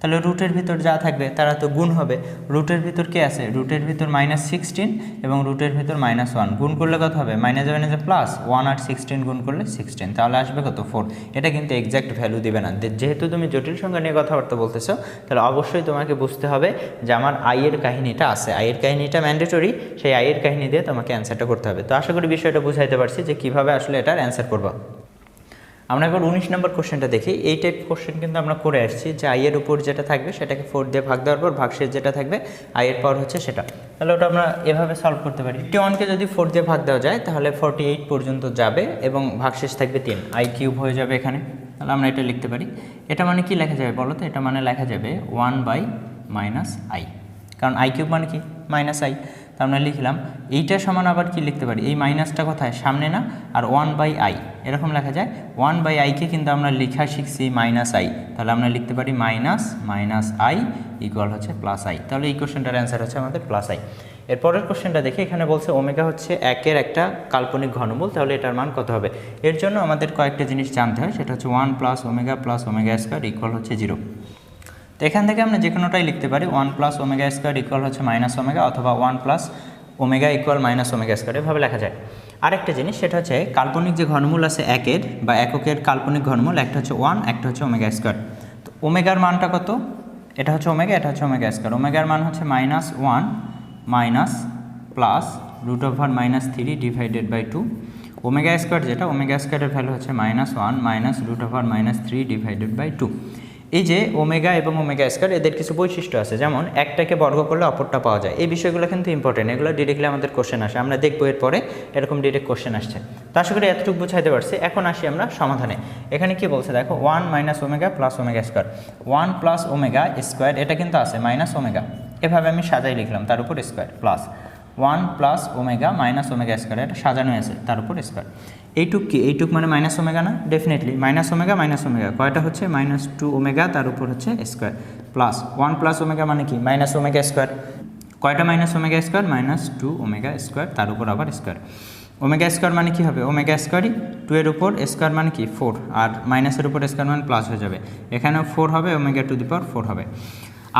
তাহলে রুটের ভিতর যা থাকবে তারা তো গুণ হবে। রুটের ভিতর কে আছে, রুটের ভিতর -16 এবং রুটের ভিতর -1, গুণ করলে কত হবে, মাইনাস যাবে না যে প্লাস, 1 আর 16 গুণ করলে 16, তাহলে আসবে কত 4। এটা কিন্তু এক্স্যাক্ট ভ্যালু দিবে না, যেহেতু তুমি জটিল সংখ্যা নিয়ে কথাবার্তা বলতেছো, তাহলে অবশ্যই তোমাকে বুঝতে হবে যে আমার i এর কাহিনীটা আছে, i এর কাহিনীটা ম্যান্ডেটরি, সেই i এর কাহিনী দিয়ে তোমাকে অ্যান্সারটা করতে হবে। তো আশা করি বিষয়টা বুঝাইতে পারছি যে কীভাবে আসলে এটার অ্যান্সার করবা। আমরা এবার 19 নম্বর কোশ্চেনটা দেখি। এই টাইপ কোশ্চেন কিন্তু আমরা করে আসছি যে i এর উপর যেটা থাকবে সেটাকে 4 দিয়ে ভাগ দেওয়ার পর ভাগশেষ যেটা থাকবে i এর পাওয়ার হচ্ছে সেটা, তাহলে ওটা আমরা এভাবে সলভ করতে পারি। 51কে যদি 4 দিয়ে ভাগ দেওয়া যায় তাহলে 48 পর্যন্ত যাবে এবং ভাগশেষ থাকবে 3, i³ হয়ে যাবে এখানে। তাহলে আমরা এটা লিখতে পারি, এটা মানে কি লেখা যাবে বলো তো, এটা মানে লেখা যাবে 1/-i, কারণ i³ মানে কি -i। তো আমরা লিখলাম এইটা সমান, আবার কি লিখতে পারি, এই মাইনাসটা কোথায় সামনে না, আর 1/i এরকম লেখা যায়। 1/i-কে কিন্তু আমরা লেখা শিখছি -i, তাহলে আমরা লিখতে পারি -i ইকুয়াল হচ্ছে +i। তাহলে এই কোশ্চেনটার অ্যান্সার হচ্ছে আমাদের +i। এরপরের কোশ্চেনটা দেখি, এখানে বলছে ওমেগা হচ্ছে 1-এর একটা কাল্পনিক ঘনমূল, তাহলে এটার মান কত হবে। এর জন্য আমাদের কয়েকটা জিনিস জানতে হয়, সেটা হচ্ছে 1 + ω + ω² ইকুয়াল হচ্ছে 0। তো এখান থেকে আমরা যে কোনোটাই লিখতে পারি, 1 + ω² ইকুয়াল হচ্ছে -ω, অথবা 1 + ω ইকুয়াল -ω², এভাবে লেখা যায়। আরেকটা জিনিস সেটা হচ্ছে কাল্পনিক যে ঘনমূল আছে 1-এর বা এককের কাল্পনিক ঘনমূল, একটা হচ্ছে 1, একটা হচ্ছে ω²। তো ওমেগার মানটা কত, এটা হচ্ছে ω, এটা হচ্ছে ω²। ওমেগার মান হচ্ছে -1 +√−3 ডিভাইডেড বাই 2, ω² যেটা, ω² এর ভ্যালু হচ্ছে -1 √−3 ডিভাইডেড বাই 2। এই যে ওমেগা এবং ω² এদের কিছু বৈশিষ্ট্য আছে, যেমন একটাকে বর্গ করলে অপরটা পাওয়া যায়। এই বিষয়গুলো কিন্তু ইম্পর্টেন্ট, এগুলো ডিরেক্টলি আমাদের কোশ্চেন আসে, আমরা দেখবো এরপরে এরকম ডিরেক্ট কোশ্চেন আসছে। তো আশা করি এতটুকু বুঝাইতে পারছি। এখন আসি আমরা সমাধানে। এখানে কি বলছে দেখো, 1 - ω + ω², 1 + ω², এটা কিন্তু আছে -ω, এভাবে আমি সাজাই লিখলাম, তার উপর স্কোয়ার, প্লাস 1 + ω - ω², এটা সাজানো আছে, তার উপর স্কোয়ার। এইটুক কি, এইটুক মানে -ω না, ডেফিনেটলি -ω কয়টা হচ্ছে -2ω, তার উপর হচ্ছে স্কোয়ার, প্লাস 1 + ω মানে কি -ω², কয়টা -ω², -2ω², তার উপর আবার স্কোয়ার। ω² মানে কি হবে, ω²ই, 2 এর উপর স্কোয়ার মানে কি 4, আর মাইনাসের উপর স্কোয়ার মানে প্লাস হয়ে যাবে, এখানেও 4 হবে, ω⁴ হবে।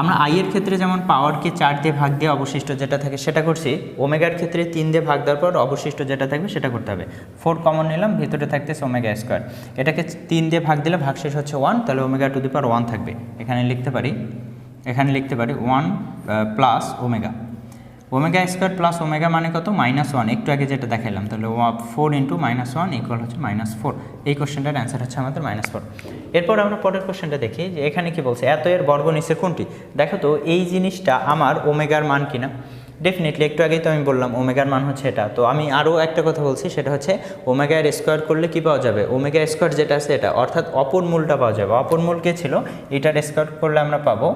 আমরা i এর ক্ষেত্রে যেমন পাওয়ারকে 4 দিয়ে ভাগ দিয়ে অবশিষ্ট যেটা থাকে সেটা করছি, ওমেগার ক্ষেত্রে 3 দিয়ে ভাগ দেওয়ার পর অবশিষ্ট যেটা থাকবে সেটা করতে হবে। 4 কমন নিলাম, ভিতরে থাকতেছে ω², এটাকে 3 দিয়ে ভাগ দিলে ভাগশেষ হচ্ছে 1, তাহলে ω⁴ থাকবে। এখানে লিখতে পারি 1 + ω, ω² + ω মানে কত, -1, একটু আগে যেটা দেখাইলাম, তাহলে 4 × -1 ইকুয়াল হচ্ছে -4। এই কোশ্চেনটার অ্যান্সার হচ্ছে আমাদের -4। এরপর আমরা পরের কোশ্চেনটা দেখি যে এখানে কি বলছে, এত এর বর্গ নিচে কোনটি। দেখো তো এই জিনিসটা আমার ওমেগার মান কিনা, ডেফিনেটলি একটু আগেই তো আমি বললাম ওমেগার মান হচ্ছে এটা। তো আমি আরও একটা কথা বলছি, সেটা হচ্ছে ওমেগা এর স্কোয়ার করলে কি পাওয়া যাবে, ওমেগা স্কোয়ার যেটা আছে এটা, অর্থাৎ অপর মূলটা পাওয়া যাবে। অপর মূল কে ছিল, এটার স্কোয়ার করলে আমরা পাবো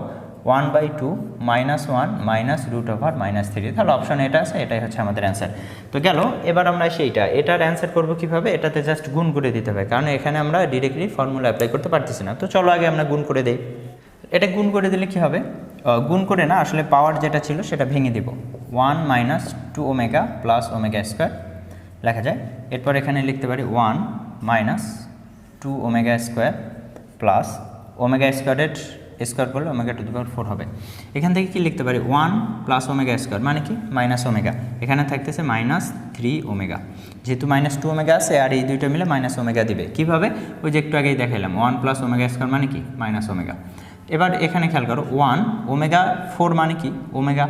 1/2 -1 মাইনাস √/-3। তাহলে অপশন এটা আছে, এটাই হচ্ছে আমাদের অ্যান্সার। তো গেল, এবার আমরা এটার অ্যান্সার করবো কীভাবে, এটাতে জাস্ট গুণ করে দিতে হবে, কারণ এখানে আমরা ডিরেক্টলি ফর্মুলা অ্যাপ্লাই করতে পারতেছি না। তো চলো আগে আমরা গুণ করে দিই। এটা গুণ করে দিলে কি হবে, গুণ করে না আসলে পাওয়ার যেটা ছিল সেটা ভেঙে দিব। 1 - 2 ওমেগা প্লাস ওমেগা স্কোয়ার লেখা যায়। এরপর এখানে লিখতে পারি 1 - 2 ওমেগা স্কোয়ার প্লাস ওমেগা স্কোয়ারের স্কোয়ার করলে ω⁴ হবে। এখান থেকে কি লিখতে পারি, 1 প্লাস ওমেগা স্কোয়ার মানে কি মাইনাস ওমেগা, এখানে থাকতেছে -3 ওমেগা। যেহেতু -2 ওমেগা আছে আর এই দুইটা মিলে মাইনাস ওমেগা দিবে। কীভাবে, ওই যে একটু আগেই দেখাইলাম 1 প্লাস ওমেগা স্কোয়ার মানে কি মাইনাস ওমেগা। এবার এখানে খেয়াল করো 1 ω⁴ মানে কি ওমেগা,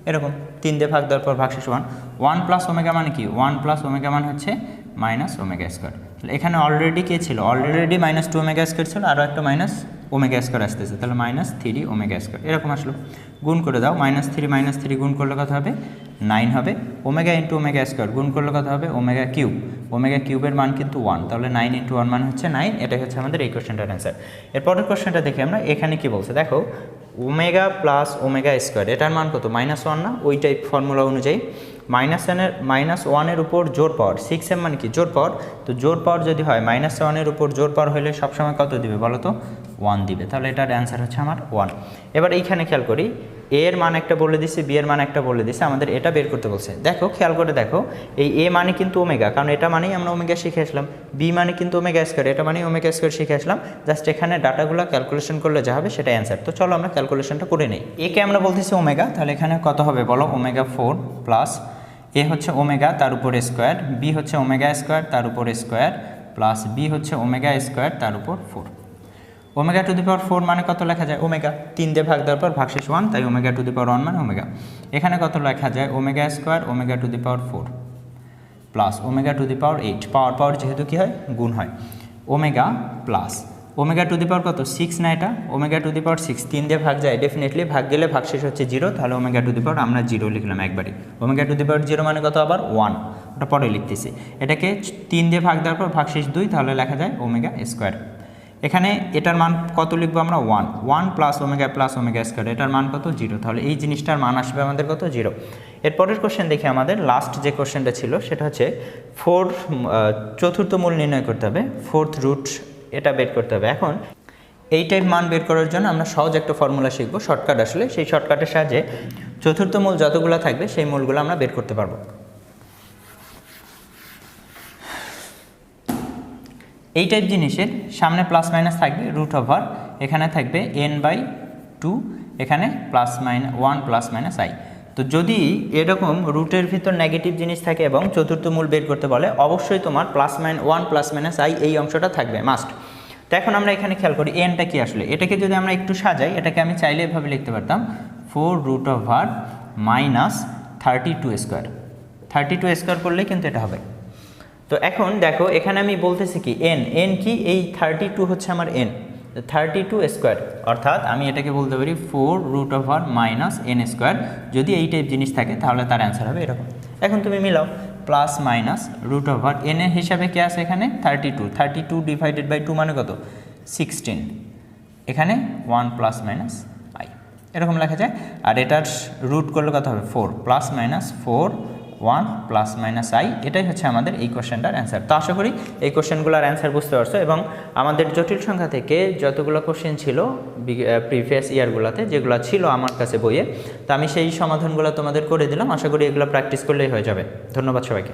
এরকম 3 দিয়ে ভাগ দেওয়ার পর ভাগশেষ 1 প্লাস ওমেগা মানে কি 1 প্লাস ওমেগা মানে হচ্ছে মাইনাস ওমেগা স্কোয়ার। এখানে অলরেডি কে ছিল, অলরেডি -2 ওমেগা স্কোয়ার ছিল, আরও একটা মাইনাস ওমেগা স্কোয়ার আসতেছে, তাহলে -3 ওমেগা স্কোয়ার এরকম আসলো। গুণ করে দাও, -3 গুণ করলে কত হবে 9 হবে। ওমেগা ইন্টু ওমেগা স্কোয়ার গুণ করলে কত হবে ওমেগা কিউব, ওমেগা কিউবের মান কিন্তু 1, তাহলে 9 × 1 মান হচ্ছে 9। এটাই হচ্ছে আমাদের এই কোশ্চেনটার অ্যান্সার। এরপরের কোশ্চেনটা দেখি আমরা, এখানে কি বলছে দেখো, ওমেগা প্লাস ওমেগা স্কোয়ার এটার মান কত -1 না, ওই টাইপ ফর্মুলা অনুযায়ী -1 উপর জোর পাওয়ার, 6m মানে কি জোর পাওয়ার, তো জোর পাওয়ার যদি হয় -1 উপর জোর পাওয়ার হলে সবসময় কত দিবে বলো তো 1 দিবে, তাহলে এটার অ্যান্সার হচ্ছে আমার 1। এবার এইখানে খেয়াল করি, এ এর মান একটা বলে দিছে, বি এর মান একটা বলে দিছে, আমাদের এটা বের করতে বলছে। দেখো খেয়াল করে দেখো, এই এ মানে কিন্তু ওমেগা, কারণ এটা মানেই আমরা ওমেগা শিখে আসলাম, বি মানে কিন্তু ওমেগা স্কোয়ার, এটা মানেই ওমেগা স্কোয়ার শিখে আসলাম। জাস্ট এখানে ডাটাগুলো ক্যালকুলেশন করলে যা হবে সেটা অ্যান্সার। তো চলো আমরা ক্যালকুলেশনটা করে নিই। একে আমরা বলতেছি ওমেগা, তাহলে এখানে কত হবে বলো, ω⁴ প্লাস এ হচ্ছে ওমেগা তার উপর স্কোয়ার, বি হচ্ছে ওমেগা স্কোয়ার তার উপর স্কোয়ার প্লাস বি হচ্ছে ওমেগা স্কোয়ার তার উপর 4। ω⁴ মানে কত লেখা যায় ওমেগা, 3 দিয়ে ভাগ দেওয়ার পর ভাগশেষ 1, তাই ω⁴ মানে ওমেগা। এখানে কত লেখা যায় ওমেগা স্কোয়ার ω⁴ প্লাস ω⁴ পাওয়ার যেহেতু কি হয় গুণ হয়, ওমেগা প্লাস ω⁴ কত 6 না, এটা ω⁴ 3 দিয়ে ভাগ যায়, ডেফিনেটলি ভাগ গেলে ভাগশেষ হচ্ছে 0, তাহলে ω⁴ আমরা 0 লিখলাম একবারই। ω⁴ মানে কত আবার 1, ওটা পরে লিখতেছি। এটাকে 3 দিয়ে ভাগ দেওয়ার পর ভাগশেষ 2, তাহলে লেখা যায় ওমেগা স্কোয়ার। এখানে এটার মান কত লিখবো আমরা 1 প্লাস ওমেগা স্কোয়ার, এটার মান কত 0, তাহলে এই জিনিসটার মান আসবে আমাদের কত 0। এরপরের কোশ্চেন দেখি, আমাদের লাস্ট যে কোশ্চেনটা ছিল সেটা হচ্ছে চতুর্থ মূল নির্ণয় করতে হবে, 4th রুট এটা বের করতে হবে। এখন এই টাইপ মান বের করার জন্য আমরা সহজ একটা ফর্মুলা শিখবো, শর্টকাট আসলে, সেই শর্টকাটের সাহায্যে চতুর্থ মূল যতগুলো থাকবে সেই মূলগুলো আমরা বের করতে পারবো। এই টাইপ জিনিসের সামনে প্লাস মাইনাস থাকবে √, এখানে থাকবে n/2, এখানে +1 ± i। তো যদি এরকম রুটের ভিতর নেগেটিভ জিনিস থাকে এবং চতুর্থ মূল বের করতে বলে, অবশ্যই তোমার +1 ± i এই অংশটা থাকবে মাস্ট। তো এখন আমরা এখানে খেয়াল করি এনটা কি আসলে, এটাকে যদি আমরা একটু সাজাই, এটাকে আমি চাইলে এভাবে লিখতে পারতাম 4√- -32 স্কোয়ার, 32 স্কোয়ার করলেই কিন্তু এটা হবে। তো এখন দেখো এখানে আমি বলতেছি কি এন কি, এই 32 হচ্ছে আমার এন, 32 স্কোয়ার, অর্থাৎ আমি এটাকে বলতে পারি 4√- n স্কোয়ার। যদি এই টাইপ জিনিস থাকে তাহলে তার অ্যান্সার হবে এরকম। এখন তুমি মিলাও প্লাস মাইনাস √, n এর হিসাবে কে আছে এখানে 32 ডিভাইডেড বাই 2 মানে কত 16, এখানে 1 ± i এরকম লেখা যায়। আর এটার রুট করলে কত হবে 4 +-4 1 ± i, এটাই হচ্ছে আমাদের এই কোশ্চেনটার অ্যান্সার। তো আশা করি এই কোশ্চেনগুলোর অ্যান্সার বুঝতে পারছো, এবং আমাদের জটিল সংখ্যা থেকে যতগুলো কোশ্চেন ছিল প্রিভিয়াস ইয়ারগুলোতে যেগুলো ছিল আমার কাছে বইয়ে, তো আমি সেই সমাধানগুলো তোমাদের করে দিলাম। আশা করি এগুলো প্র্যাকটিস করলেই হয়ে যাবে। ধন্যবাদ সবাইকে।